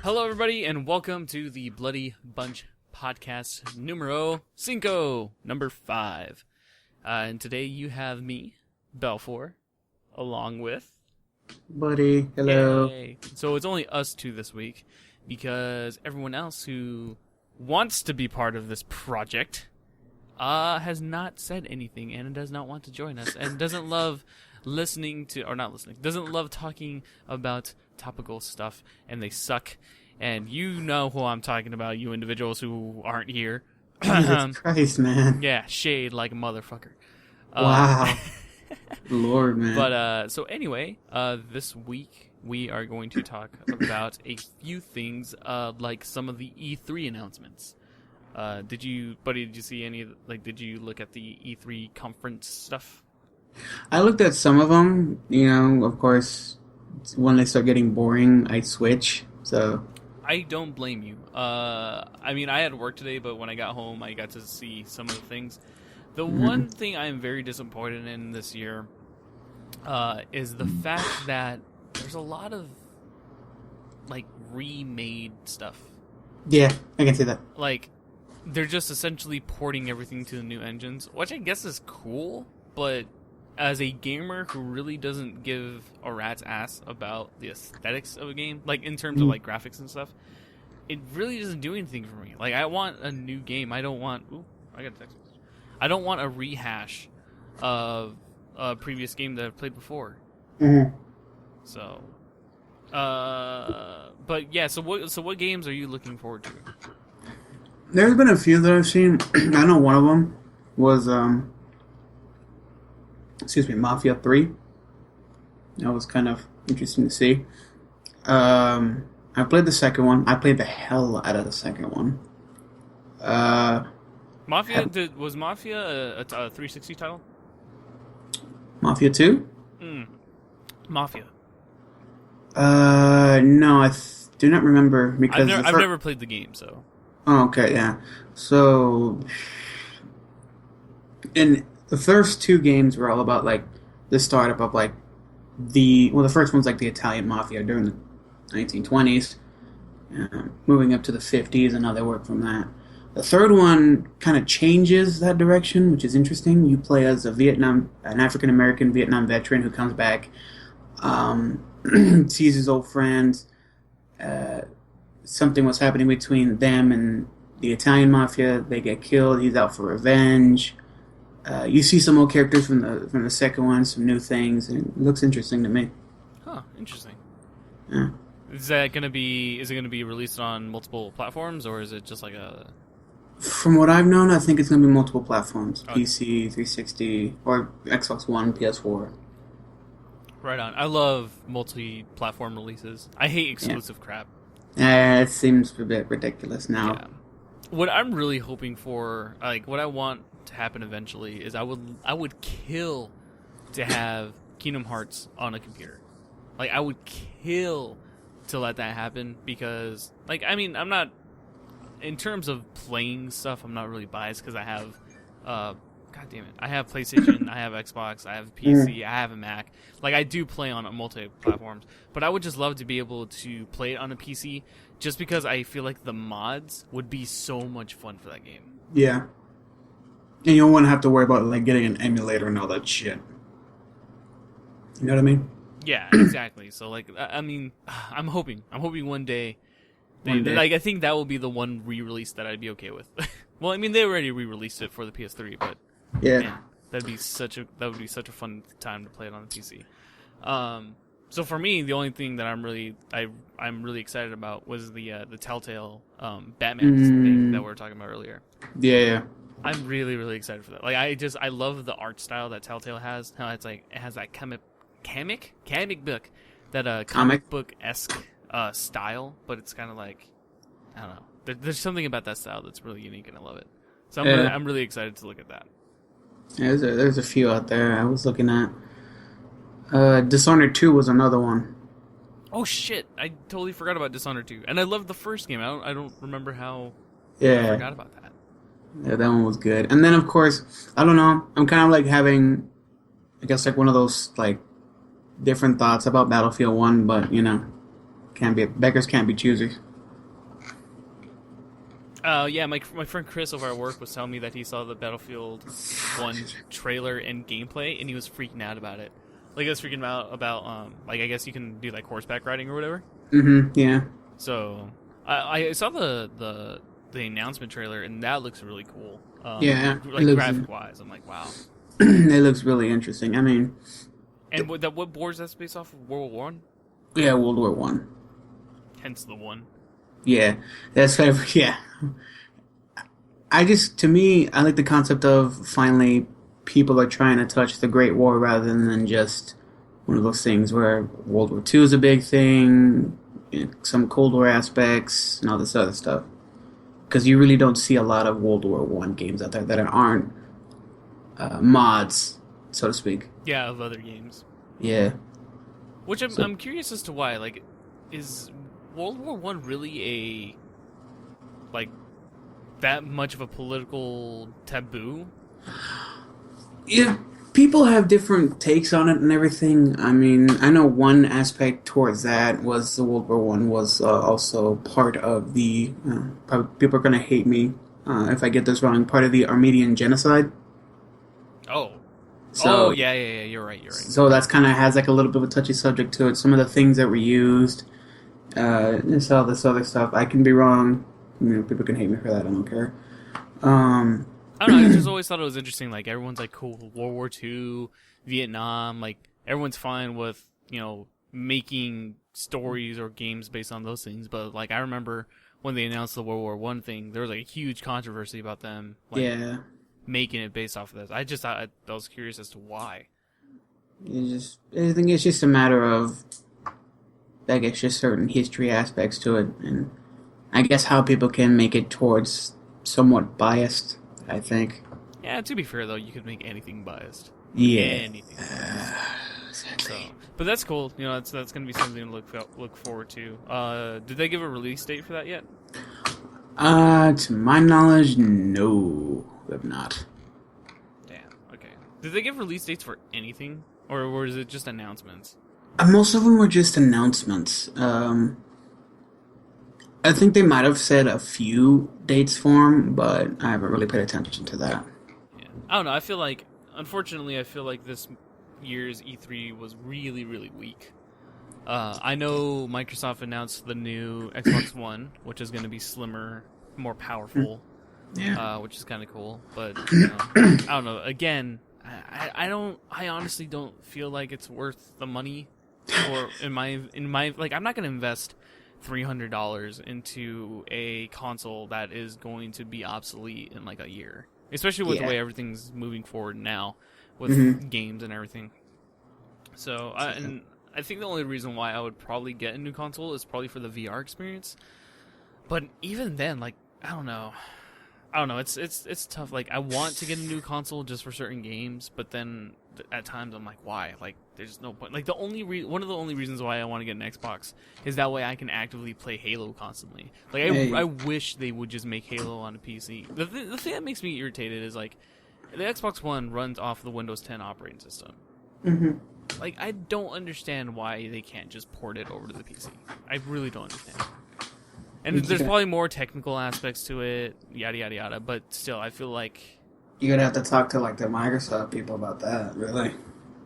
Hello, everybody, and welcome to the Bloody Bunch podcast numero 5, number 5. And today you have me, Belfour, along with... Buddy, hello. Yay. So it's only us two this week, because everyone else who wants to be part of this project has not said anything and does not want to join us, and doesn't love doesn't love talking about topical stuff, and they suck. And you know who I'm talking about, you individuals who aren't here. Jesus Christ, man. Yeah, shade like a motherfucker. Wow. Lord, man. But, so anyway, this week we are going to talk about a few things, like some of the E3 announcements. Did you see any, did you look at the E3 conference stuff? I looked at some of them, of course, when they start getting boring, I switch, so... I don't blame you. I mean, I had work today, but when I got home, I got to see some of the things. The one thing I am very disappointed in this year is the fact that there's a lot of, remade stuff. Yeah, I can see that. They're just essentially porting everything to the new engines, which I guess is cool, but as a gamer who really doesn't give a rat's ass about the aesthetics of a game, in terms of graphics and stuff, it really doesn't do anything for me. I want a new game. I don't want... Ooh, I got a text message. I don't want a rehash of a previous game that I've played before. Mm-hmm. So, but yeah. So what games are you looking forward to? There's been a few that I've seen. I know one of them was, Mafia 3. That was kind of interesting to see. I played the second one. I played the hell out of the second one. Was Mafia a 360 title? Mafia 2? Mafia. No, I do not remember because I've never played the game, so. Oh, okay, yeah. So, in the first two games were all about the startup of the first one's the Italian mafia during the 1920s, moving up to the 50s, and how they work from that. The third one kind of changes that direction, which is interesting. You play as an African-American Vietnam veteran who comes back, sees his old friends. Something was happening between them and the Italian mafia. They get killed. He's out for revenge. You see some old characters from the second one, some new things, and it looks interesting to me. Huh, interesting. Yeah. Is it going to be released on multiple platforms, or is it just From what I've known, I think it's going to be multiple platforms. Okay. PC, 360, or Xbox One, PS4. Right on. I love multi-platform releases. I hate exclusive crap. It seems a bit ridiculous now. Yeah. What I'm really hoping for, what I want to happen eventually, is I would kill to have Kingdom Hearts on a computer. I would kill to let that happen, because, I'm not, in terms of playing stuff, I'm not really biased, because I have, God damn it, I have PlayStation, I have Xbox, I have PC, I have a Mac. I do play on multi-platforms, but I would just love to be able to play it on a PC, just because I feel like the mods would be so much fun for that game. Yeah. And you wouldn't have to worry about getting an emulator and all that shit. You know what I mean? Yeah, exactly. So I'm hoping one day. I think that will be the one re-release that I'd be okay with. Well, they already re-released it for the PS3, but yeah, man, that would be such a fun time to play it on the PC. So for me, the only thing that I'm really excited about was the Telltale Batman thing that we were talking about earlier. Yeah. I'm really, really excited for that. I love the art style that Telltale has. How it has that comic book, that comic book-esque style, but it's kind of I don't know. There's something about that style that's really unique, and I love it. So I'm really excited to look at that. Yeah, there's a few out there I was looking at. Dishonored 2 was another one. Oh shit! I totally forgot about Dishonored 2, and I loved the first game. I don't remember how. Yeah. I forgot about that. Yeah, that one was good. And then, of course, I don't know. I'm kind of having, I guess, one of those different thoughts about Battlefield 1, but beggars can't be choosers. Yeah, my friend Chris over at work was telling me that he saw the Battlefield 1 trailer and gameplay, and he was freaking out about it. Like, he was freaking out about, like, I guess you can do, like, horseback riding or whatever. Mm-hmm, yeah. So, I saw the announcement trailer, and that looks really cool. Yeah. Like, graphic-wise, I'm like, wow. It looks really interesting. I mean... And what board is that based off of? World War One? Yeah, World War One. Hence the one. Yeah, that's kind of, yeah. To me, I like the concept of finally people are trying to touch the Great War rather than just one of those things where World War II is a big thing, some Cold War aspects, and all this other stuff. Because you really don't see a lot of World War One games out there that aren't mods, so to speak. Yeah, of other games. Yeah. Which I'm curious as to why. Like, is World War One really that much of a political taboo? Yeah, people have different takes on it and everything. I mean, I know one aspect towards that was the World War One was also part of the. Probably people are going to hate me if I get this wrong. Part of the Armenian genocide. Oh. So, yeah. You're right. So that's kind of has like a little bit of a touchy subject to it. Some of the things that were used, just all this other stuff. I can be wrong. People can hate me for that. I don't care. I don't know. I just always thought it was interesting. Like, everyone's like, cool, World War II, Vietnam. Like, everyone's fine with, making stories or games based on those things. But, like, I remember when they announced the World War One thing, there was like a huge controversy about them. Like, making it based off of this. I was curious as to why. I think it's just a matter of, I guess, just certain history aspects to it, and I guess how people can make it towards somewhat biased, I think. Yeah, to be fair, though, you could make anything biased. Yeah. Anything. Exactly. So, but that's cool. That's going to be something to look forward to. Did they give a release date for that yet? To my knowledge, no, we have not. Damn, okay. Did they give release dates for anything? Or was it just announcements? Most of them were just announcements. I think they might have said a few dates for them, but I haven't really paid attention to that. Yeah. I don't know. Unfortunately, I feel like this year's E3 was really, really weak. I know Microsoft announced the new Xbox One, which is going to be slimmer, more powerful, which is kind of cool. But I don't know. Again, I honestly don't feel like it's worth the money. Or in my like, I'm not going to invest $300 into a console that is going to be obsolete in like a year, especially with the way everything's moving forward now with games and everything. So, and I think the only reason why I would probably get a new console is probably for the VR experience. But even then, like, I don't know. It's tough. Like, I want to get a new console just for certain games, but then at times I'm like, why? Like, there's no point. Like, one of the only reasons why I want to get an Xbox is that way I can actively play Halo constantly. Like, I wish they would just make Halo on a PC. The thing that makes me irritated is, like, the Xbox One runs off the Windows 10 operating system. Mm-hmm. Like, I don't understand why they can't just port it over to the PC. I really don't understand. And there's probably more technical aspects to it, yada, yada, yada, but still, I feel like... You're gonna have to talk to, like, the Microsoft people about that, really.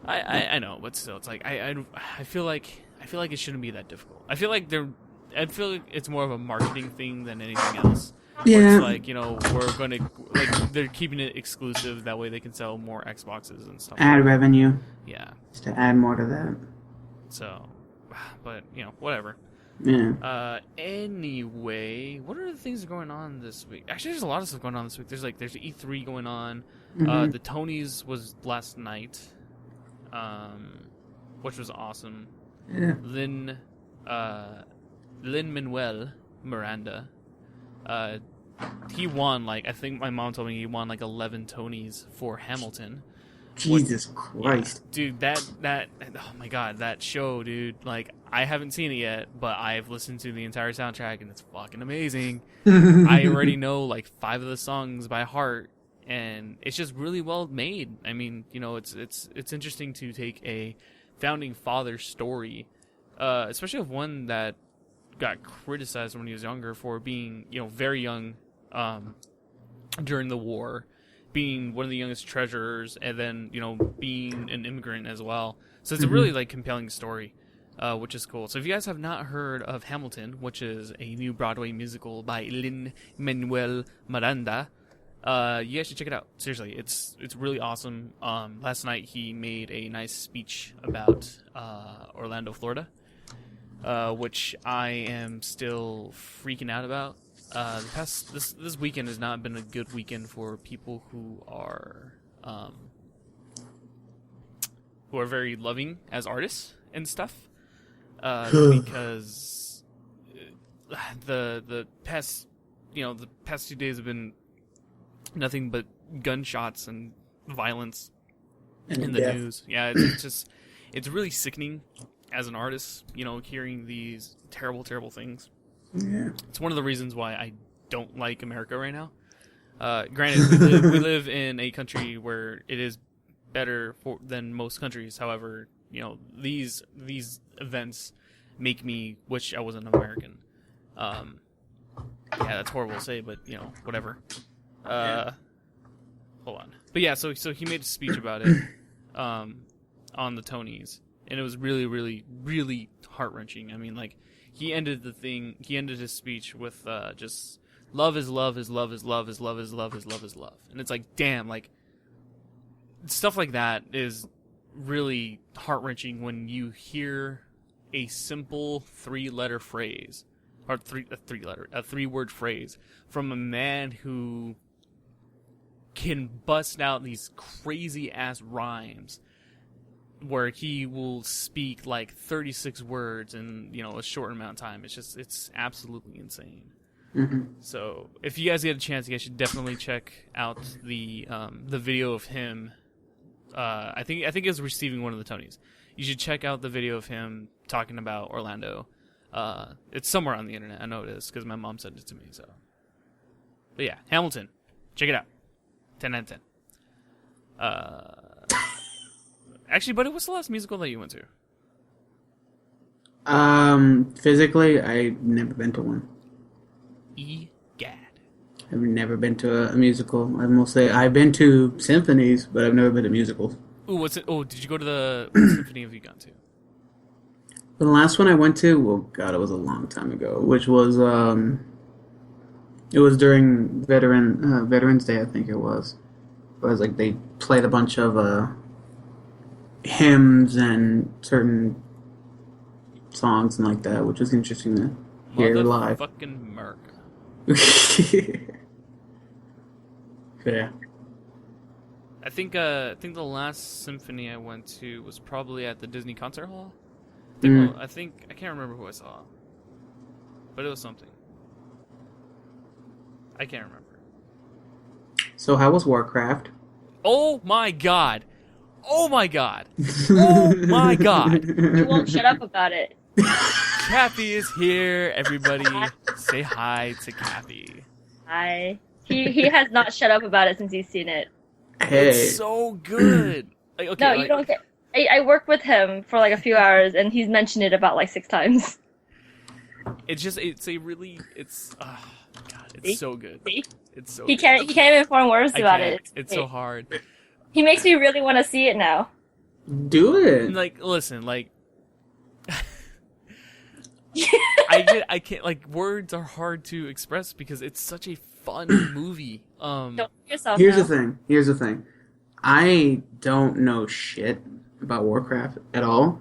I know, but still, it's like, I feel like it shouldn't be that difficult. I feel like it's more of a marketing thing than anything else. Yeah. It's like, we're going to, like, they're keeping it exclusive, that way they can sell more Xboxes and stuff. Add revenue. Yeah. Just to add more to that. So, but, whatever. Yeah. Anyway, what are the things going on this week? Actually, there's a lot of stuff going on this week. There's E3 going on. The Tonys was last night, which was awesome. Yeah. Lin-Manuel Miranda, he won, I think my mom told me he won 11 Tonys for Hamilton. Jesus Christ. Yeah, dude, that oh my god, that show, dude, I haven't seen it yet, but I've listened to the entire soundtrack and it's fucking amazing. I already know 5 of the songs by heart, and it's just really well made. I mean, it's interesting to take a founding father story, especially of one that got criticized when he was younger for being, very young during the war, being one of the youngest treasurers, and then being an immigrant as well. So it's a really like compelling story, which is cool. So if you guys have not heard of Hamilton, which is a new Broadway musical by Lin-Manuel Miranda, you guys should check it out. Seriously, it's really awesome. Last night he made a nice speech about Orlando, Florida, which I am still freaking out about. This weekend has not been a good weekend for people who are very loving as artists and stuff, because the past 2 days have been nothing but gunshots and violence in the news. Yeah, it's really sickening as an artist, hearing these terrible things. Yeah. It's one of the reasons why I don't like America right now. Granted, we live in a country where it is better than most countries. However, these events make me wish I wasn't American. Yeah, that's horrible to say, but whatever. Hold on. But yeah, so he made a speech about it on the Tonys, and it was really, really, really heart-wrenching. I mean, like, he ended his speech with just love is love is love is love is love is love is love is love. And it's like, damn, like, stuff like that is really heart-wrenching when you hear a simple three-letter phrase, or a three-word phrase from a man who can bust out these crazy-ass rhymes where he will speak like 36 words in a short amount of time. It's absolutely insane. Mm-hmm. So if you guys get a chance, you guys should definitely check out the video of him. I think it was receiving one of the Tonys. You should check out the video of him talking about Orlando. It's somewhere on the internet. I know it is because my mom sent it to me. So, but yeah, Hamilton, check it out. 10 out of 10. Actually, buddy, what's the last musical that you went to? Physically, I've never been to one. Egad. I've never been to a musical. I've been to symphonies, but I've never been to musicals. Ooh, what's it? Oh, did you go to the what symphony have you gone to? The last one I went to, oh god, it was a long time ago, which was it was during Veterans Day, I think it was. It was like they played a bunch of hymns and certain songs and like that, which was interesting to hear live. Fucking America. Yeah. I think the last symphony I went to was probably at the Disney Concert Hall. I can't remember who I saw, but it was something. I can't remember. So how was Warcraft? Oh my god! Oh my god! Oh my god! You won't shut up about it. Kathy is here. Everybody, say hi to Kathy. Hi. He has not shut up about it since he's seen it. Hey. It's so good. Like, okay, No, you don't get. I worked with him for like a few hours, and he's mentioned it about like 6 times. God, it's See? so good. See? It's so. He can't even form words about it. It's so hard. He makes me really want to see it now. Do it. Like, listen, like, I can't, like, words are hard to express because it's such a fun movie. Don't do yourself Here's now. the thing. I don't know shit about Warcraft at all,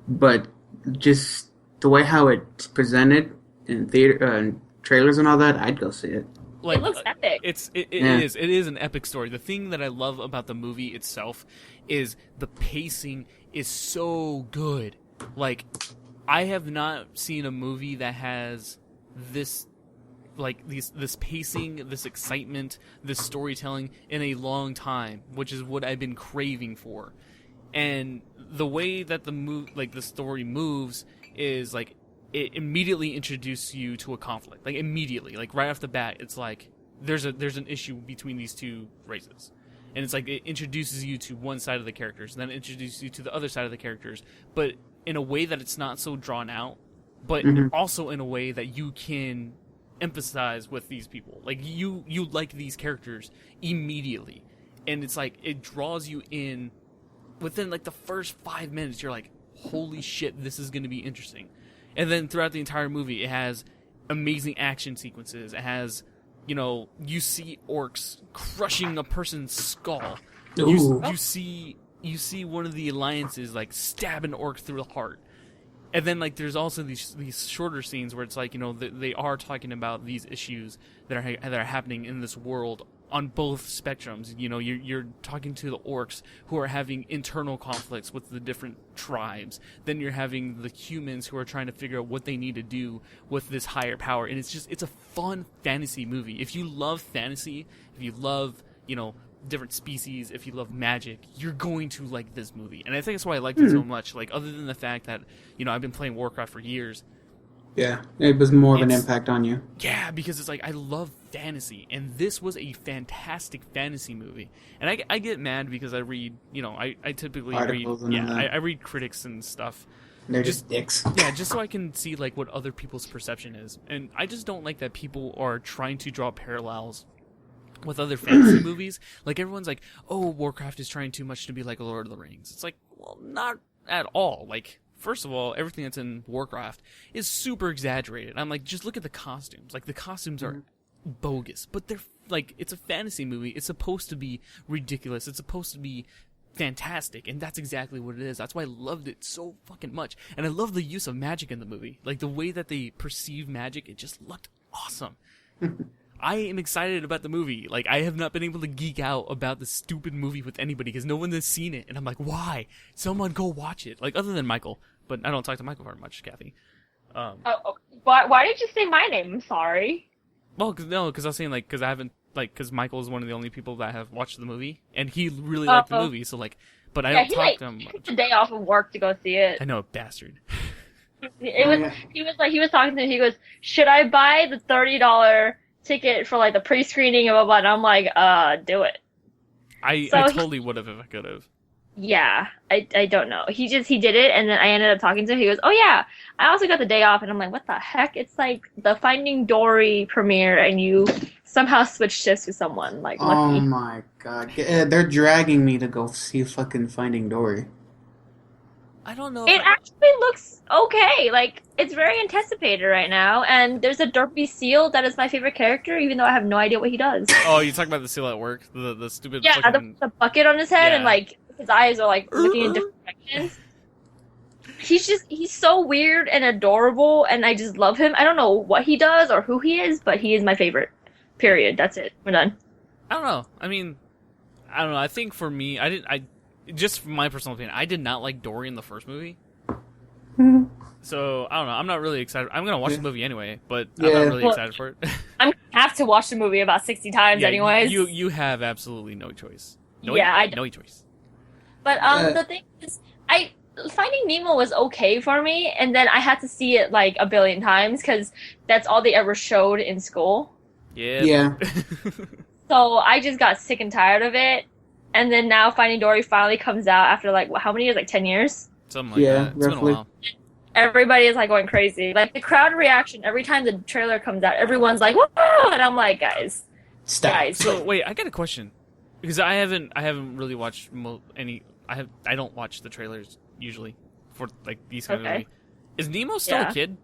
but just the way how it's presented in theater and trailers and all that, I'd go see it. Like, It looks epic. It is an epic story. The thing that I love about the movie itself is the pacing is so good. Like, I have not seen a movie that has this, like, this pacing, this excitement, this storytelling in a long time, which is what I've been craving for. And the way that the story moves is like it immediately introduces you to a conflict. Like, immediately, like right off the bat, it's like there's an issue between these two races. And it's like it introduces you to one side of the characters, and then it introduces you to the other side of the characters, but in a way that it's not so drawn out, but also in a way that you can empathize with these people. Like you like these characters immediately, and it's like it draws you in within like the first 5 minutes. You're like, holy shit, this is going to be interesting. And then throughout the entire movie, it has amazing action sequences. It has, you see orcs crushing a person's skull. You see one of the alliances like stab an orc through the heart. And then like there's also these shorter scenes where it's like, they are talking about these issues that are happening in this world on both spectrums. You're talking to the orcs who are having internal conflicts with the different tribes. Then you're having the humans who are trying to figure out what they need to do with this higher power. And it's a fun fantasy movie. If you love fantasy, if you love, different species, if you love magic, you're going to like this movie. And I think that's why I liked it so much. Like, other than the fact that, I've been playing Warcraft for years. Yeah, it was more of an impact on you. Yeah, because it's like, I love fantasy, and this was a fantastic fantasy movie. And I get mad because I read, I typically Articles read, and I read critics and stuff. They're just dicks. Yeah, just so I can see, like, what other people's perception is. And I just don't like that people are trying to draw parallels with other fantasy movies. Like, everyone's like, oh, Warcraft is trying too much to be like a Lord of the Rings. It's like, well, not at all. Like, first of all, everything that's in Warcraft is super exaggerated. I'm like, just look at the costumes. Like, the costumes are bogus, but they're, like, it's a fantasy movie. It's supposed to be ridiculous. It's supposed to be fantastic, and that's exactly what it is. That's why I loved it so fucking much. And I love the use of magic in the movie. Like, the way that they perceive magic, it just looked awesome. I am excited about the movie. Like, I have not been able to geek out about this stupid movie with anybody because no one has seen it. And I'm like, why? Someone go watch it. Like, other than Michael. But I don't talk to Michael very much, Kathy. Why did you say my name? I'm sorry. Well, because I was saying, like, because I haven't, like, because Michael is one of the only people that have watched the movie. And he really liked the movie. So, like, but I don't talk to him He took much. the day off of work to go see it. I know, bastard. He was talking to me. He goes, should I buy the $30 ticket for like the pre-screening and blah blah? And I'm like, do it. I totally would have if I could have. Yeah, I don't know. He did it, and then I ended up talking to him. He goes, oh yeah, I also got the day off, and I'm like, what the heck? It's like the Finding Dory premiere, and you somehow switched shifts with someone. Like, lucky. Oh my god, they're dragging me to go see fucking Finding Dory. I don't know. It actually looks okay. Like, it's very anticipated right now, and there's a derpy seal that is my favorite character, even though I have no idea what he does. Oh, you talking about the seal at work? The stupid Yeah, fucking... the bucket on his head, Yeah. and like his eyes are like looking in different directions. He's so weird and adorable, and I just love him. I don't know what he does or who he is, but he is my favorite. Period. That's it. We're done. I don't know. I mean, I don't know. I think for me, just from my personal opinion, I did not like Dory in the first movie. So, I don't know. I'm not really excited. I'm going to watch the movie anyway, but I'm not really excited for it. I'm gonna have to watch the movie about 60 times Yeah, anyways. You have absolutely no choice. No choice. But the thing is, Finding Nemo was okay for me, and then I had to see it like a billion times because that's all they ever showed in school. Yeah. So I just got sick and tired of it, and then now Finding Dory finally comes out after like how many years? Like 10 years? Something like that. It's been a while. Everybody is like going crazy. Like the crowd reaction every time the trailer comes out, everyone's like, "Whoa!" And I'm like, guys, Stop. So wait, I got a question because I haven't really watched any. I don't watch the trailers usually for like these kind of movies. Is Nemo still a kid?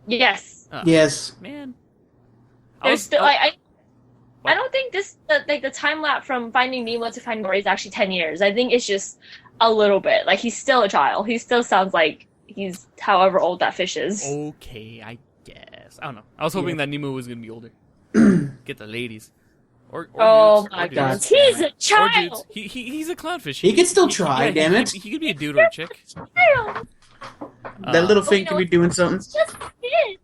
Yes. Yes. Man. There's still I don't think the time lapse from Finding Nemo to Finding Dory is actually 10 years. I think it's just a little bit. Like he's still a child. He still sounds like he's however old that fish is. Okay, I guess. I don't know. I was hoping that Nemo was gonna be older. Get the ladies. Or oh dudes, my or god, dudes. he's a Or child. dudes. He's a clownfish. He can still try, damn it. He could be a dude or a chick. Child. That little thing could be doing something. It's just a kid.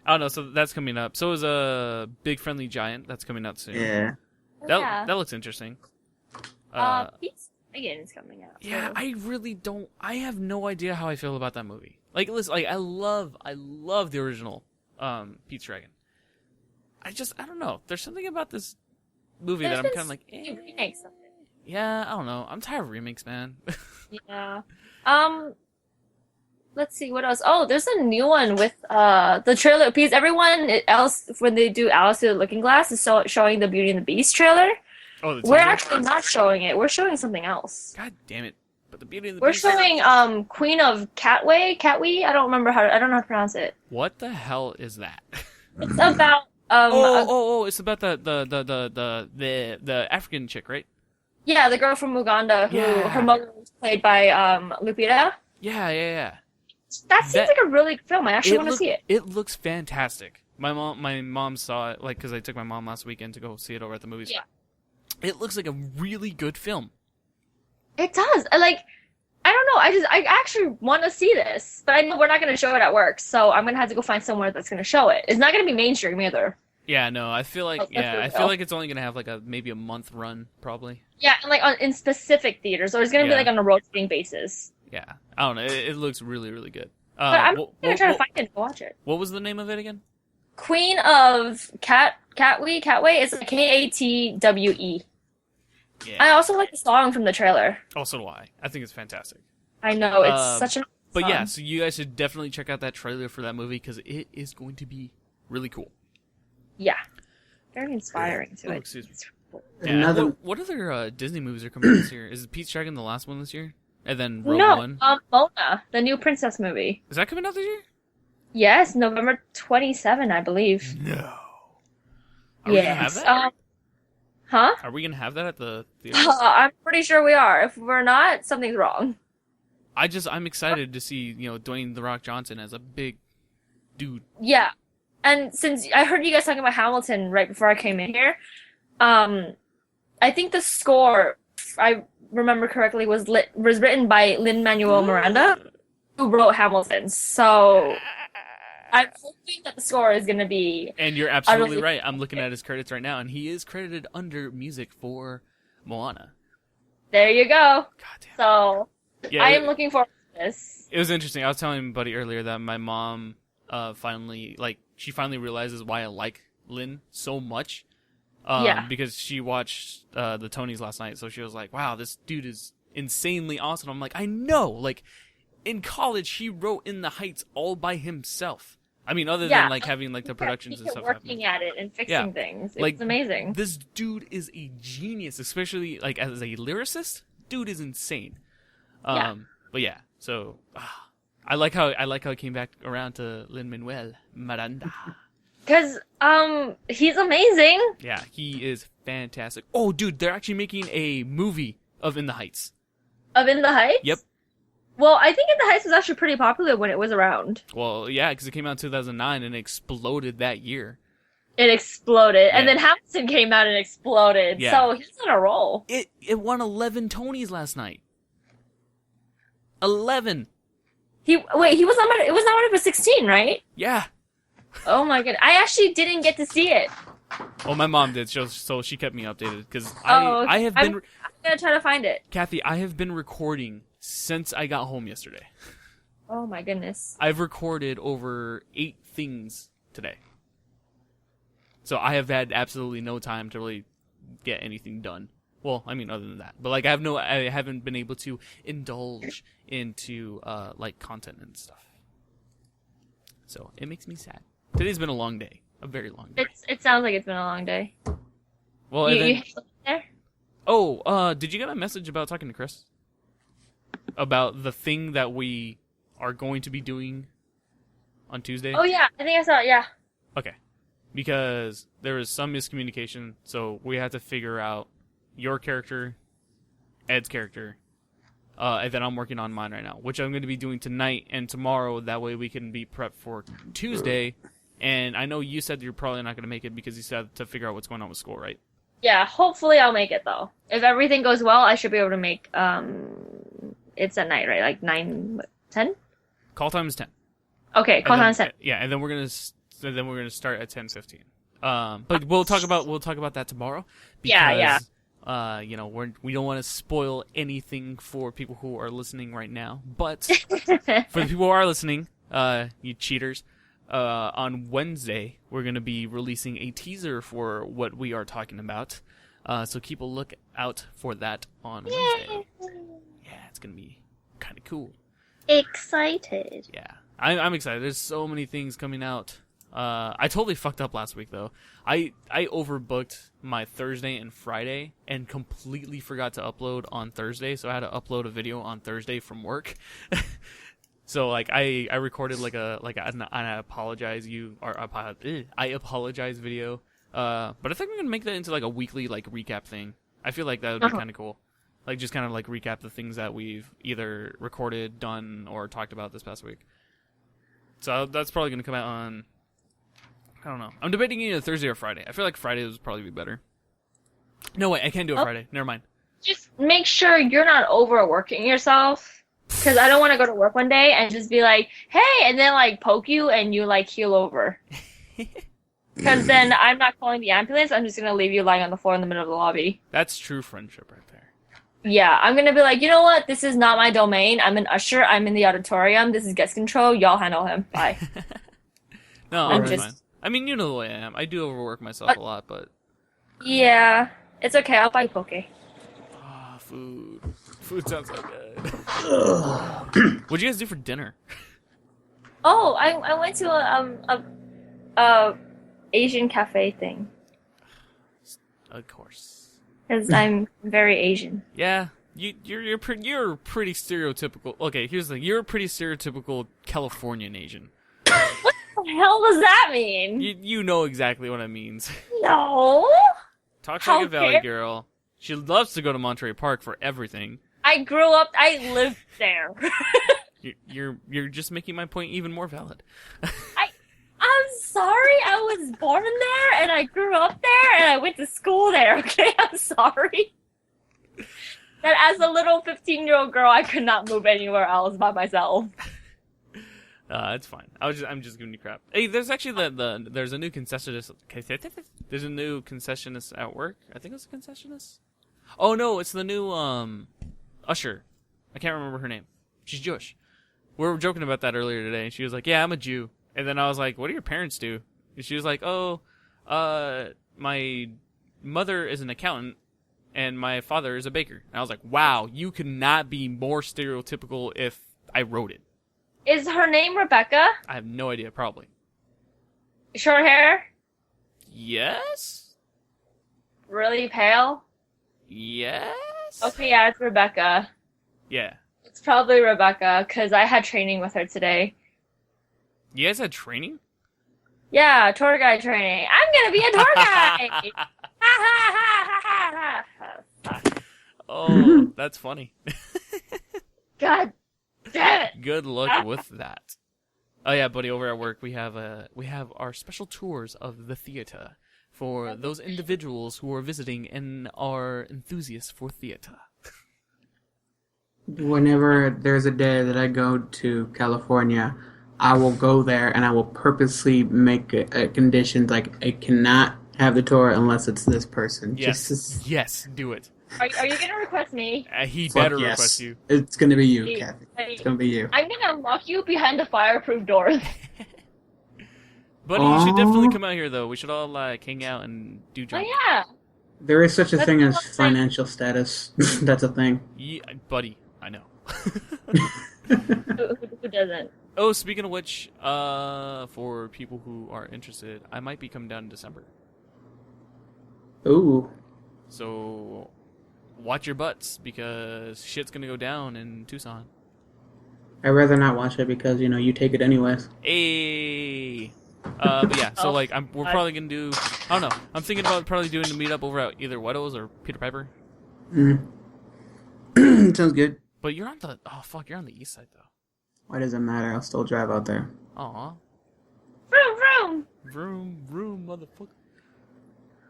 I don't know. So that's coming up. So is a Big Friendly Giant. That's coming out soon. Yeah. That looks interesting. Pete's Dragon is coming out. Yeah, so. I really don't. I have no idea how I feel about that movie. Like, listen, like I love the original Pete's Dragon. I don't know. There's something about this movie that I'm kind of like, remakes of it. Yeah, I don't know. I'm tired of remakes, man. Yeah. let's see what else. Oh, there's a new one with the trailer piece. Everyone else when they do Alice Through the Looking Glass is showing the Beauty and the Beast trailer. Oh, We're actually not showing it. We're showing something else. God damn it! But the Beauty and the We're Beast. showing Queen of Catway. I don't know how to pronounce it. What the hell is that? It's about It's about the African chick, right? yeah, the girl from Uganda who her mother was played by Lupita. Yeah. That seems like a really good film. I actually want to see it. It looks fantastic. My mom saw it because I took my mom last weekend to go see it over at the movies. Yeah. It looks like a really good film. It does. I don't know. I actually want to see this, but I know we're not going to show it at work, so I'm going to have to go find somewhere that's going to show it. It's not going to be mainstream either. Yeah, no, I feel like it's only going to have like maybe a month run probably. Yeah, and in specific theaters, or it's going to be like on a rotating basis. Yeah, I don't know. It looks really, really good. But I'm going to try to find it and watch it. What was the name of it again? Queen of Catway is Katwe. Yeah. I also like the song from the trailer. Also do I. I think it's fantastic. I know, it's such a nice But song. yeah, so you guys should definitely check out that trailer for that movie because it is going to be really cool. Yeah. Very inspiring to Oh, it. excuse me. It's cool. Yeah, what other Disney movies are coming out this year? Is Pete's Dragon the last one this year? And then Rogue One? Mona, the new princess movie. Is that coming out this year? Yes, November 27, I believe. No. Are we gonna have that? Huh? Are we gonna have that at the theater? I'm pretty sure we are. If we're not, something's wrong. I'm excited to see, Dwayne The Rock Johnson as a big dude. Yeah. And since I heard you guys talking about Hamilton right before I came in here, I think the score, if I remember correctly, was written by Lin-Manuel Miranda, who wrote Hamilton. So I'm hoping that the score is going to be... And you're absolutely right. I'm looking at his credits right now, and he is credited under music for Moana. There you go. God damn. So Yeah, I am looking forward to this. It was interesting. I was telling Buddy earlier that my mom finally realizes why I like Lin so much. Because she watched the Tonys last night, so she was like, wow, this dude is insanely awesome. I'm like, I know. Like, in college, he wrote In the Heights all by himself. I mean, other than having the productions and stuff. Working at it and fixing things. It's amazing. This dude is a genius, especially as a lyricist. Dude is insane. But yeah, so I like how it came back around to Lin-Manuel Miranda. Because he's amazing. Yeah, he is fantastic. Oh, dude, they're actually making a movie of In the Heights. Of In the Heights? Yep. Well, I think In the Heights was actually pretty popular when it was around. Well, yeah, because it came out in 2009 and it exploded that year. It exploded. Yeah. And then Hamilton came out and exploded. Yeah. So he's on a roll. It won 11 Tonys last night. 11. It was nominated for 16, right? Yeah. Oh my god. I actually didn't get to see it. Oh, my mom did, so she kept me updated, because I have been... I'm gonna try to find it. Kathy, I have been recording since I got home yesterday. Oh my goodness. I've recorded over 8 things today. So I have had absolutely no time to really get anything done. Well, I mean, other than that. But, I haven't been able to indulge into, content and stuff. So, it makes me sad. Today's been a long day. A very long day. It sounds like it's been a long day. Well, you there? Oh, did you get a message about talking to Chris? About the thing that we are going to be doing on Tuesday? Oh, yeah. I think I saw it, yeah. Okay. Because there was some miscommunication, so we had to figure out your character, Ed's character, and then I'm working on mine right now, which I'm going to be doing tonight and tomorrow. That way we can be prepped for Tuesday. And I know you said you're probably not going to make it because you said to figure out what's going on with school, right? Yeah, hopefully I'll make it, though. If everything goes well, I should be able to make, it's at night, right? Like 9, 10? Call time is 10. Okay, call time is 10. Yeah, and then we're going to start at 10:15. But we'll talk about that tomorrow. Because, we don't want to spoil anything for people who are listening right now. But for the people who are listening, you cheaters, on Wednesday we're going to be releasing a teaser for what we are talking about. So keep a look out for that on Wednesday. Yeah, it's going to be kind of cool. Excited. Yeah, I'm excited. There's so many things coming out. I totally fucked up last week though. I overbooked my Thursday and Friday and completely forgot to upload on Thursday, so I had to upload a video on Thursday from work. So like I recorded an I apologize video. But I think I'm gonna make that into like a weekly like recap thing. I feel like that would be kind of cool. Like just kind of like recap the things that we've either recorded, done, or talked about this past week. So that's probably gonna come out on. I don't know. I'm debating either Thursday or Friday. I feel like Friday would probably be better. No, wait, I can't do it Friday. Never mind. Just make sure you're not overworking yourself. Because I don't want to go to work one day and just be like, hey, and then like poke you and you like keel over. Because then I'm not calling the ambulance. I'm just going to leave you lying on the floor in the middle of the lobby. That's true friendship right there. Yeah, I'm going to be like, you know what? This is not my domain. I'm an usher. I'm in the auditorium. This is guest control. Y'all handle him. Bye. No, I'm fine. I mean, you know the way I am. I do overwork myself a lot, but... Yeah, it's okay. I'll buy poke. Ah, food. Food sounds so good. What'd you guys do for dinner? Oh, I went to a Asian cafe thing. Of course. Because I'm very Asian. Yeah, you're pretty stereotypical. Okay, here's the thing. You're a pretty stereotypical Californian Asian. What the hell does that mean? You know exactly what it means. No. Talks like a Valley girl. She loves to go to Monterey Park for everything. I lived there. You're just making my point even more valid. I'm sorry, I was born there, and I grew up there, and I went to school there, okay? I'm sorry. That as a little 15-year-old girl, I could not move anywhere else by myself. It's fine. I'm just giving you crap. Hey, there's actually there's a new concessionist. There's a new concessionist at work. I think it's a concessionist. Oh no, it's the new usher. I can't remember her name. She's Jewish. We were joking about that earlier today. She was like, "Yeah, I'm a Jew." And then I was like, "What do your parents do?" And she was like, "Oh, my mother is an accountant and my father is a baker." And I was like, "Wow, you could not be more stereotypical if I wrote it." Is her name Rebecca? I have no idea. Probably. Short hair? Yes. Really pale? Yes. Okay, yeah, it's Rebecca. Yeah. It's probably Rebecca, because I had training with her today. You guys had training? Yeah, tour guide training. I'm gonna be a tour guide! Oh, that's funny. God damn it! Good luck with that. Oh yeah, buddy, over at work we have our special tours of the theater for those individuals who are visiting and are enthusiasts for theater. Whenever there's a day that I go to California, I will go there and I will purposely make a condition like I cannot have the tour unless it's this person. Yes, yes, do it. Are you gonna request me? He better request you. It's gonna be you, Kathy. It's gonna be you. I'm gonna lock you behind the fireproof doors. Buddy, you should definitely come out here though. We should all hang out and do junk. Oh yeah. There is such a thing as financial status. That's a thing. Yeah, buddy, I know. Who doesn't? Oh, speaking of which, for people who are interested, I might be coming down in December. Ooh. So, watch your butts, because shit's gonna go down in Tucson. I'd rather not watch it because, you take it anyways. Hey! But yeah, so we're probably gonna do, I don't know, I'm thinking about probably doing a meetup over at either Weddles or Peter Piper. Sounds good. But you're on the east side though. Why does it matter? I'll still drive out there. Aw. Vroom, vroom. Vroom, motherfucker.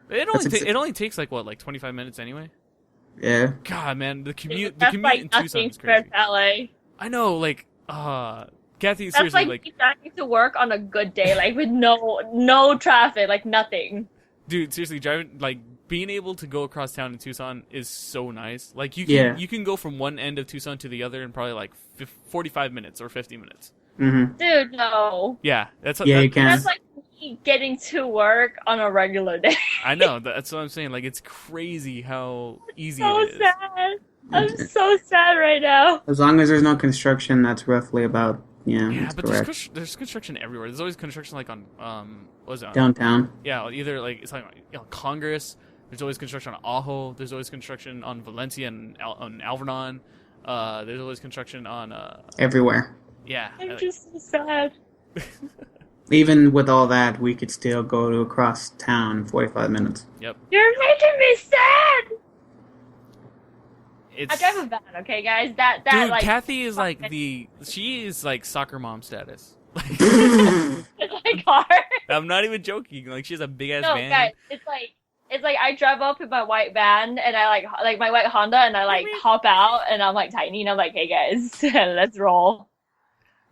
It only takes 25 minutes anyway. Yeah. God, man, the commute in Tucson Tucson is crazy. LA. I know, Kathy, That's seriously, like driving to work on a good day, with no traffic, nothing. Dude, seriously, being able to go across town in Tucson is so nice. You can go from one end of Tucson to the other in probably 45 minutes or 50 minutes. Mm-hmm. Dude, no. Yeah, you can. That's like me getting to work on a regular day. I know, that's what I'm saying. It's crazy how easy so it is. sad. I'm so sad right now. As long as there's no construction, that's roughly about Yeah, but correct. there's construction everywhere. There's always construction like on what is it? Downtown. Yeah, either like it's like Congress. There's always construction on Ajo. There's always construction on Valencia and on Alvernon. There's always construction on Everywhere. yeah. I'm just so sad. Even with all that, we could still go to across town in 45 minutes. Yep. You're making me sad. It's, I drive a van, okay, guys. That dude, like Kathy is like she is like soccer mom status. it's my car. I'm not even joking. Like she has a big ass No, van. guys, it's like I drive up in my white van and I like my white Honda and I like hop out and I'm like tiny and I'm like, hey guys, let's roll.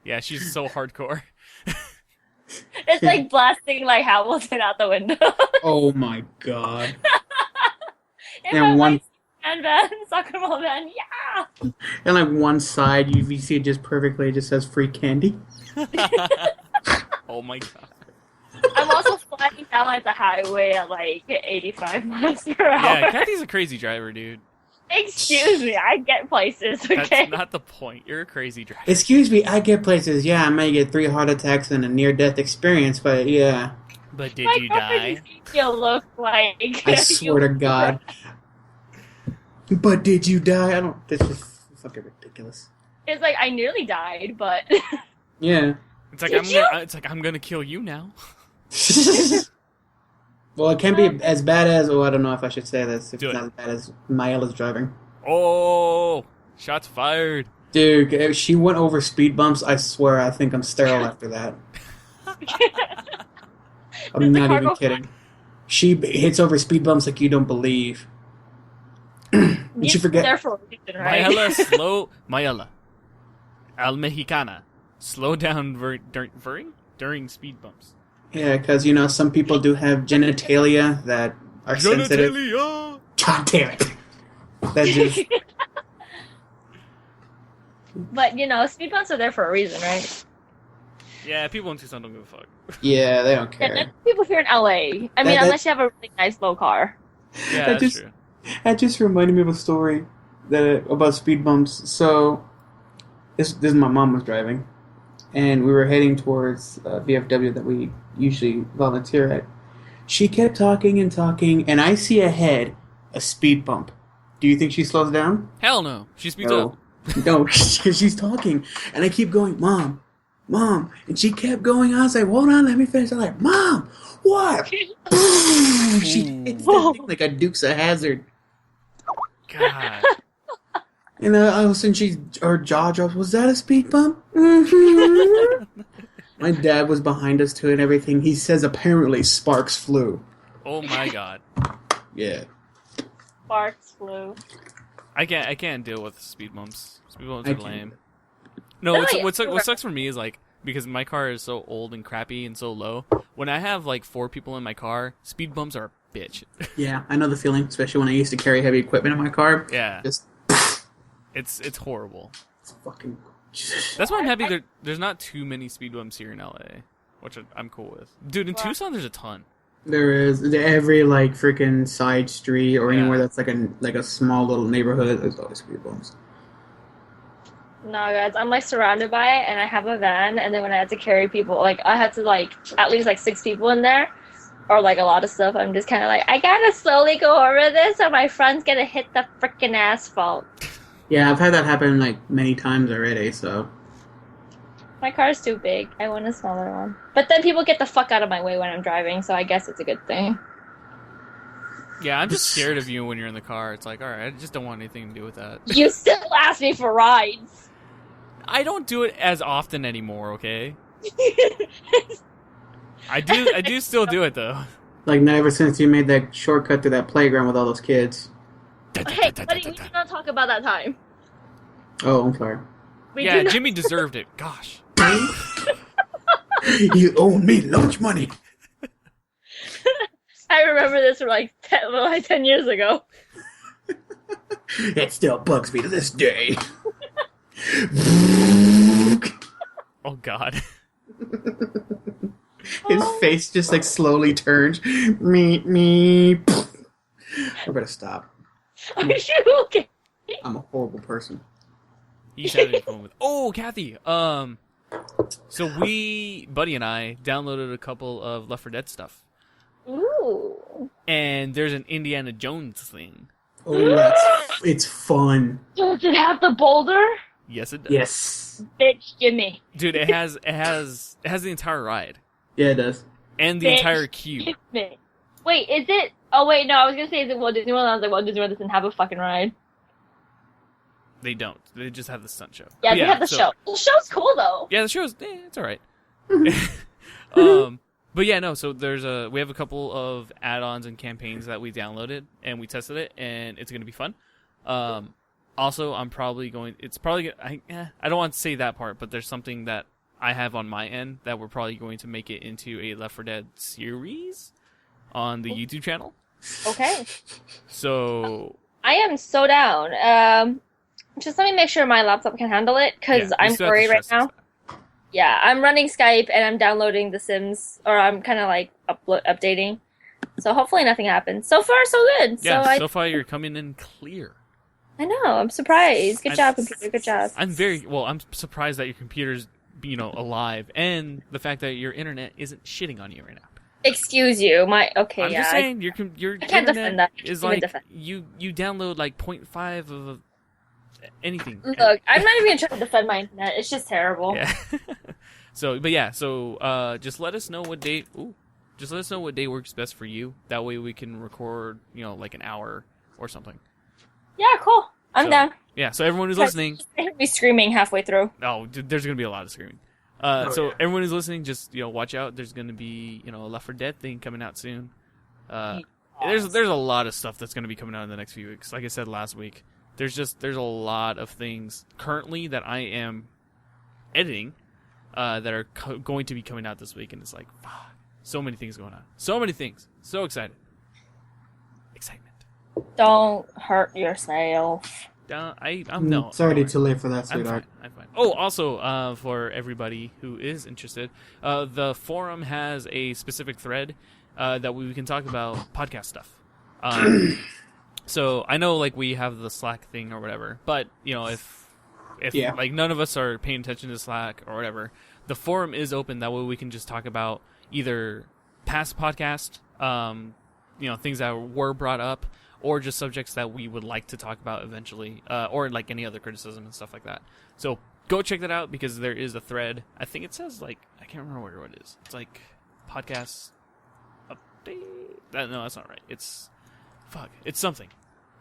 Yeah, she's so hardcore. It's like blasting like Hamilton out the window. Oh my god. In And my one- white van, soccer ball van, yeah. And like one side, you see it just perfectly. It just says free candy. Oh my god. I'm also flying down like the highway at like 85 miles per hour. Yeah, Kathy's a crazy driver, dude. Excuse me, I get places, okay? That's not the point. You're a crazy driver. Excuse me, I get places. Yeah, I may get 3 heart attacks and a near-death experience, but yeah. But did My you car die? just makes you look like I swear to God. But did you die? I don't. This is fucking ridiculous. It's like I nearly died, but Yeah. It's like I'm gonna kill you now. Well, it can't be as bad as. Oh, I don't know if I should say this. If Do it's it. not as bad as Maella's driving. Oh, shots fired. Dude, if she went over speed bumps, I swear I think I'm sterile after that. I'm Does the not car even go kidding. She hits over speed bumps like you don't believe. And she you're forget. there for a reason, right? Mayela. Al Mexicana. Slow down during speed bumps. Yeah, because, some people do have genitalia that are sensitive. Genitalia! God damn it. That just... But speed bumps are there for a reason, right? Yeah, people in Tucson don't give a fuck. Yeah, they don't And care. people here in LA. I mean, unless you have a really nice low car. Yeah, That that's just- true. That just reminded me of a story about speed bumps. So, this my mom was driving, and we were heading towards VFW that we usually volunteer at. She kept talking and talking, and I see ahead a speed bump. Do you think she slows down? Hell no. She speeds up. No, because she's talking, and I keep going, Mom, and she kept going. I was like, hold on, let me finish. I'm like, Mom, what? She hits that thing like a Dukes of Hazzard. God. And all of a sudden, her jaw drops. Was that a speed bump? Mm-hmm. My dad was behind us too and everything. He says apparently sparks flew. Oh my god. Yeah. Sparks flew. I can't deal with speed bumps. Speed bumps I are can't. lame. No, Really? what sucks for me is like because my car is so old and crappy and so low. When I have like 4 people in my car, speed bumps are a bitch. Yeah, I know the feeling, especially when I used to carry heavy equipment in my car. Yeah, Just it's horrible. it's fucking. That's why I'm happy there's not too many speed bumps here in LA, which I'm cool with. Dude, in Wow. Tucson there's a ton. There is every like freaking side street or Yeah. anywhere that's like a small little neighborhood. There's always speed bumps. No, guys, I'm like surrounded by it, and I have a van, and then when I had to carry people, like I had to like at least like 6 people in there, or like a lot of stuff. I'm just kind of like, I gotta slowly go over this, or my front's gonna hit the freaking asphalt. Yeah, I've had that happen like many times already. So My car's too big. I want a smaller one. But then people get the fuck out of my way when I'm driving, so I guess it's a good thing. Yeah, I'm just scared of you when you're in the car. It's like, all right, I just don't want anything to do with that. You still ask me for rides. I don't do it as often anymore. Okay, I do still do it though. like not ever since you made that shortcut to that playground with all those kids. Hey, buddy, we did not talk about that time. Oh, I'm sorry. We Yeah, do not- Jimmy deserved it. Gosh. You owe me lunch money. I remember this from like 10 years ago. It still bugs me to this day. Oh God. His face just like slowly turns. Me. I better stop. Are you okay? I'm a horrible person. He's having fun with. Oh, Kathy. So Buddy and I downloaded a couple of Left 4 Dead stuff. Ooh. And there's an Indiana Jones thing. Oh, it's fun. Does it have the boulder? Yes, it does. Yes. Bitch, gimme. Dude, it has the entire ride. Yeah, it does. And the entire queue. Gimme. Wait, is it? Oh wait, no. I was gonna say is it Walt Disney World? And I was like, Walt Disney World doesn't have a fucking ride. They don't. They just have the stunt show. Yeah, they have the show. The show's cool though. Yeah, the show's it's all right. But yeah, no. So we have a couple of add-ons and campaigns that we downloaded and we tested it, and it's gonna be fun. Also, I'm probably going. It's probably. I don't want to say that part, but there's something that I have on my end that we're probably going to make it into a Left 4 Dead series on the YouTube channel. Okay. So I am so down. Just let me make sure my laptop can handle it, because I'm worried right now. Yeah, I'm running Skype and I'm downloading The Sims, or I'm kind of like updating. So hopefully nothing happens. So far, so good. Yeah, so far you're coming in clear. I know. I'm surprised. Good job, computer. Good job. I'm surprised that your computer's, alive, and the fact that your internet isn't shitting on you right now. Excuse you. I'm just saying your I can't defend that. Is like you download like 0.5 of anything. Look, I'm not even trying to defend my internet. It's just terrible. Yeah. So just let us know what day. Just let us know what day works best for you. That way we can record, like an hour or something. Yeah, cool. I'm down. Yeah, so everyone who's listening... be screaming halfway through. Oh, there's going to be a lot of screaming. Everyone who's listening, just, watch out. There's going to be, a Left 4 Dead thing coming out soon. There's a lot of stuff that's going to be coming out in the next few weeks. Like I said last week, there's a lot of things currently that I am editing that are going to be coming out this week. And it's like, fuck, so many things going on. So many things. So excited. Excitement. Don't hurt yourself. I'm no. It's already too late for that, sweetheart. I'm fine. Oh, also, for everybody who is interested, the forum has a specific thread that we can talk about podcast stuff. So I know, we have the Slack thing or whatever, but if none of us are paying attention to Slack or whatever, the forum is open. That way we can just talk about either past podcast, things that were brought up, or just subjects that we would like to talk about eventually, or any other criticism and stuff like that. So go check that out, because there is a thread. I think it says, I can't remember where it is. It's podcasts update. No, that's not right. It's something.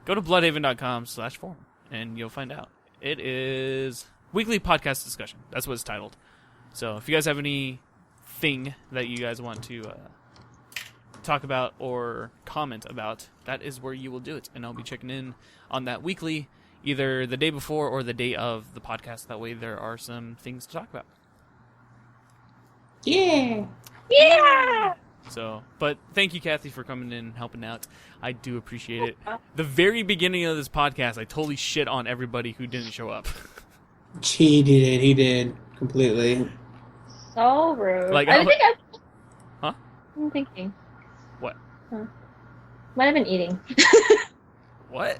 Go to bloodhaven.com/forum, and you'll find out. It is weekly podcast discussion. That's what it's titled. So if you guys have anything that you guys want to talk about or comment about, that is where you will do it, and I'll be checking in on that weekly, either the day before or the day of the podcast. That way there are some things to talk about. Yeah. So, but thank you, Kathy, for coming in and helping out. I do appreciate it. The very beginning of this podcast, I totally shit on everybody who didn't show up. He did completely. So rude. Huh? I'm thinking. What? Might have been eating. What?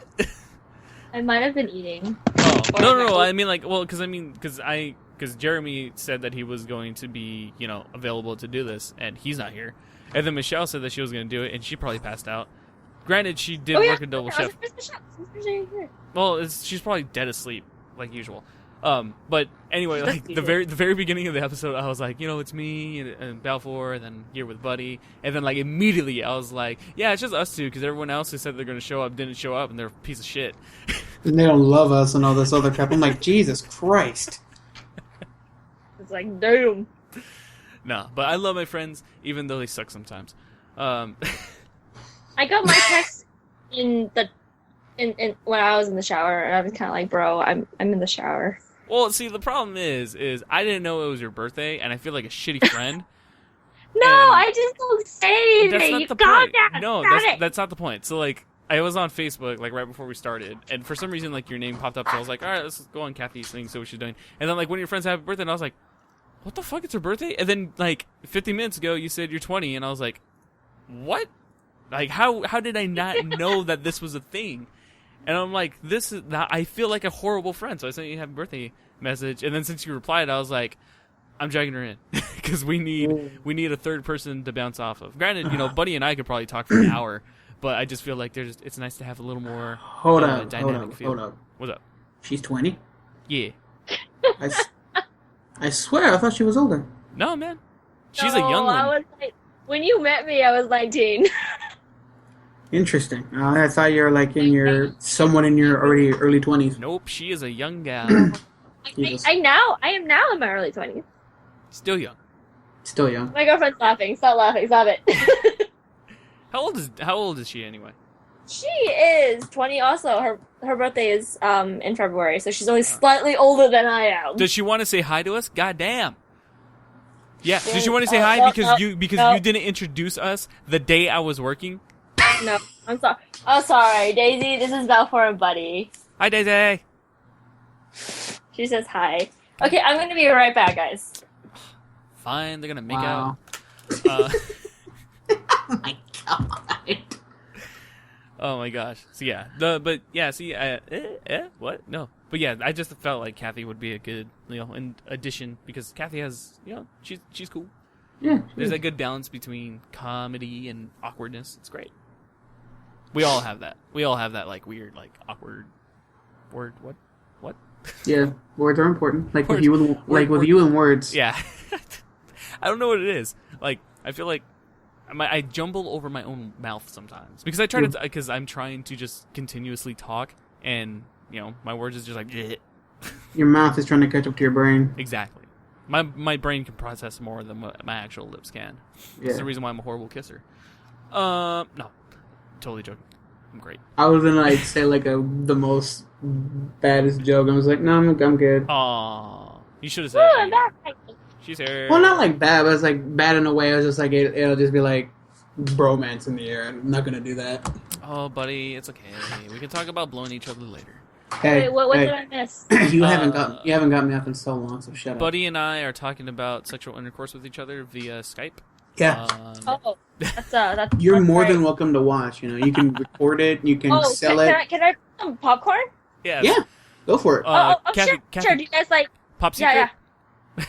I might have been eating. Oh, no. I mean, because Jeremy said that he was going to be, available to do this, and he's not here. And then Michelle said that she was going to do it, and she probably passed out. Granted, she did work a double shift. Well, she's probably dead asleep, like usual. But anyway, the very beginning of the episode, I was like, it's me and Balfour, and then here with Buddy, and then immediately I was like, yeah, it's just us two, because everyone else who said they're going to show up didn't show up, and they're a piece of shit. And they don't love us and all this other crap. I'm like, Jesus Christ. It's like, damn. No, but I love my friends, even though they suck sometimes. I got my text in when I was in the shower, and I was kind of like, bro, I'm in the shower. Well, see, the problem is I didn't know it was your birthday, and I feel like a shitty friend. No, I just don't say anything. You got that. No, that's not the point. So, I was on Facebook, right before we started, and for some reason, your name popped up, so I was like, all right, let's go on Kathy's thing, see what she's doing. And then, one of your friends had a birthday, and I was like, what the fuck, it's her birthday? And then, 50 minutes ago, you said you're 20, and I was like, what? How did I not know that this was a thing? And I'm like, this is not, I feel like a horrible friend. So I sent you a happy birthday message. And then since you replied, I was like, I'm dragging her in because we need a third person to bounce off of. Granted, Buddy and I could probably talk for an hour, but I just feel like it's nice to have a little more dynamic feel. Hold up. What's up? She's 20? Yeah. I swear, I thought she was older. No, man. She's a young one. When you met me, I was 19. Interesting. I thought you were like someone in your already early 20s. Nope, she is a young gal. I am now in my early 20s. Still young. Still young. My girlfriend's laughing. Stop laughing. Stop it. How old is she anyway? She is 20 also. Her birthday is in February, so she's only slightly older than I am. Does she want to say hi to us? God damn. Yeah. Does she want to say hi because you didn't introduce us the day I was working? No, I'm sorry. Oh, sorry, Daisy. This is Balfour and Buddy. Hi, Daisy. She says hi. Okay, I'm gonna be right back, guys. Fine, they're gonna make out. Oh my god. Oh my gosh. So yeah, what? No. But yeah, I just felt like Kathy would be a good, addition because Kathy has, she's cool. Yeah. There's a good balance between comedy and awkwardness. It's great. We all have that. We all have that weird, awkward word. What? Yeah, words are important. Like words, with you and words. Yeah. I don't know what it is. I feel like I jumble over my own mouth sometimes because because I'm trying to just continuously talk and my words is just like bleh. Your mouth is trying to catch up to your brain. Exactly. My brain can process more than what my actual lips can. Yeah. That's the reason why I'm a horrible kisser. No, totally joking. I'm great. I was gonna say the most baddest joke. I was like, no, I'm good. Aw, you should have said. She's here. Well, not bad, but it's bad in a way. I was just it'll just be bromance in the air. I'm not gonna do that. Oh, buddy, it's okay. We can talk about blowing each other later. Hey, what did I miss? You haven't got me up in so long, so shut up. Buddy and I are talking about sexual intercourse with each other via Skype. Yeah. That's You're that's more great. than welcome to watch. You can record it. You can sell it. Can I put some popcorn? Yes. Yeah. Go for it. Kathy, sure. Do you guys like? Pop secret? Yeah.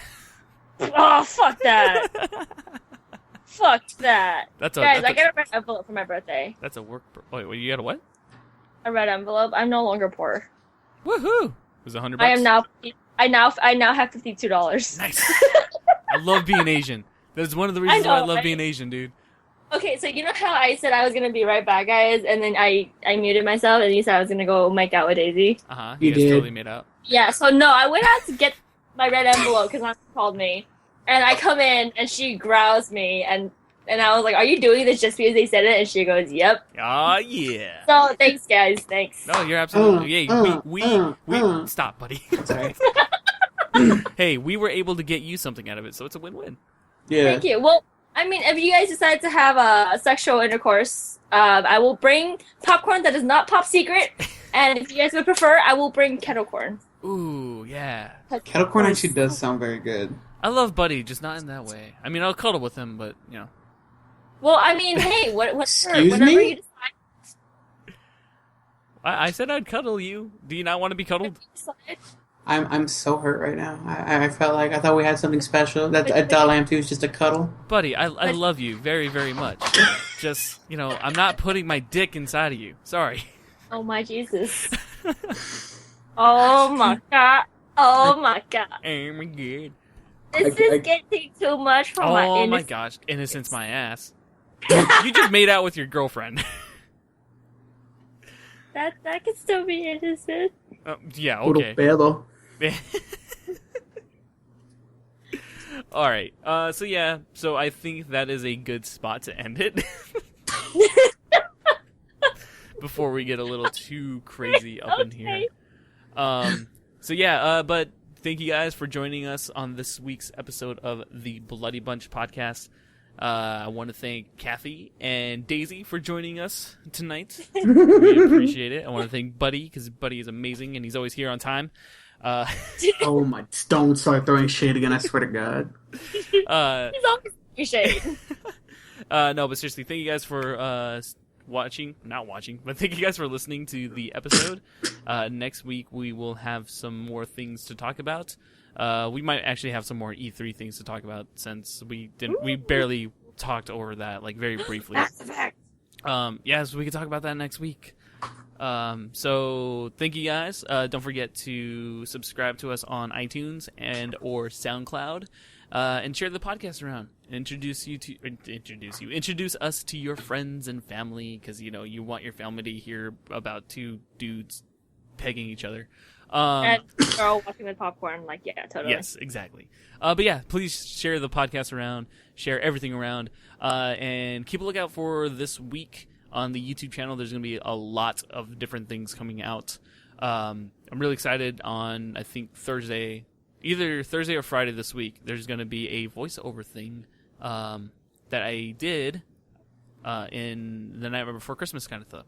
Oh, fuck that. Fuck that. Guys, I got a red envelope for my birthday. That's a work. Wait, you got a what? A red envelope. I'm no longer poor. Woohoo! Was it $100? I am now. I now have $52. Nice. I love being Asian. That's one of the reasons why I love being Asian, dude. Okay, so you know how I said I was gonna be right back, guys, and then I muted myself, and you said I was gonna go make out with Daisy. You guys did. totally made out. Yeah. So no, I went out to get my red envelope because my mom called me, and I come in and she growls me, and I was like, "Are you doing this just because they said it?" And she goes, "Yep." Oh yeah. So thanks, guys. Thanks. No, you're absolutely. We stop, buddy. Sorry. Hey, we were able to get you something out of it, so it's a win-win. Yeah. Thank you. Well, I mean, if you guys decide to have a sexual intercourse, I will bring popcorn that is not Pop Secret, and if you guys would prefer, I will bring kettle corn. Ooh, yeah. Kettle corn actually does sound very good. I love Buddy, just not in that way. I mean, I'll cuddle with him, but Well, I mean, hey, whatever Excuse me? you decide. I said I'd cuddle you. Do you not want to be cuddled? I'm so hurt right now. I thought we had something special. That's all I am too is just a cuddle. Buddy, I love you very, very much. Just, I'm not putting my dick inside of you. Sorry. Oh my Jesus. Oh my God. Oh my God. Oh my God. This is getting too much for my innocence. Oh my gosh. Innocence my ass. You just made out with your girlfriend. That could still be innocent. Yeah, okay. Pedo. All right. So I think that is a good spot to end it. Before we get a little too crazy up in here. But thank you guys for joining us on this week's episode of the Bloody Bunch podcast. I want to thank Kathy and Daisy for joining us tonight. We appreciate it. I want to thank Buddy because Buddy is amazing and he's always here on time. Oh my! Don't start throwing shade again. I swear to God. He's always shade. No, but seriously, thank you guys for not watching, but thank you guys for listening to the episode. Next week we will have some more things to talk about. We might actually have some more E3 things to talk about since we barely talked over that, like, very briefly. That's a fact. So we can talk about that next week. So thank you guys. Don't forget to subscribe to us on iTunes and or SoundCloud, and share the podcast around. Introduce us to your friends and family, because you want your family to hear about two dudes pegging each other. And we're all watching with popcorn, like, yeah, totally. Yes, exactly. But yeah, please share the podcast around, share everything around, and keep a lookout for this week on the YouTube channel. There's going to be a lot of different things coming out. I'm really excited on, I think, either Thursday or Friday this week. There's going to be a voiceover thing that I did in the Night Before Christmas kind of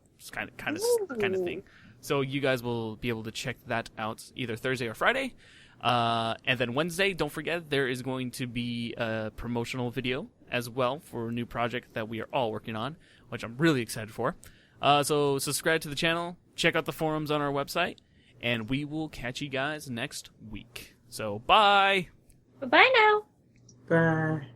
thing. So you guys will be able to check that out either Thursday or Friday. And then Wednesday, don't forget, there is going to be a promotional video as well for a new project that we are all working on, which I'm really excited for. So subscribe to the channel, check out the forums on our website, and we will catch you guys next week. So bye! Bye now! Bye.